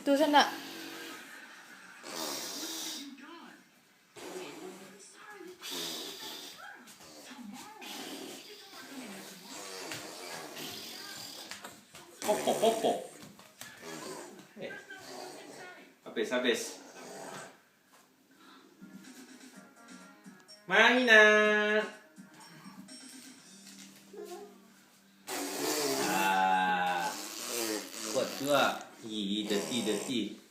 Tu sana. Pop. Habis. Mainan. Kuat juga. Ih, dirty.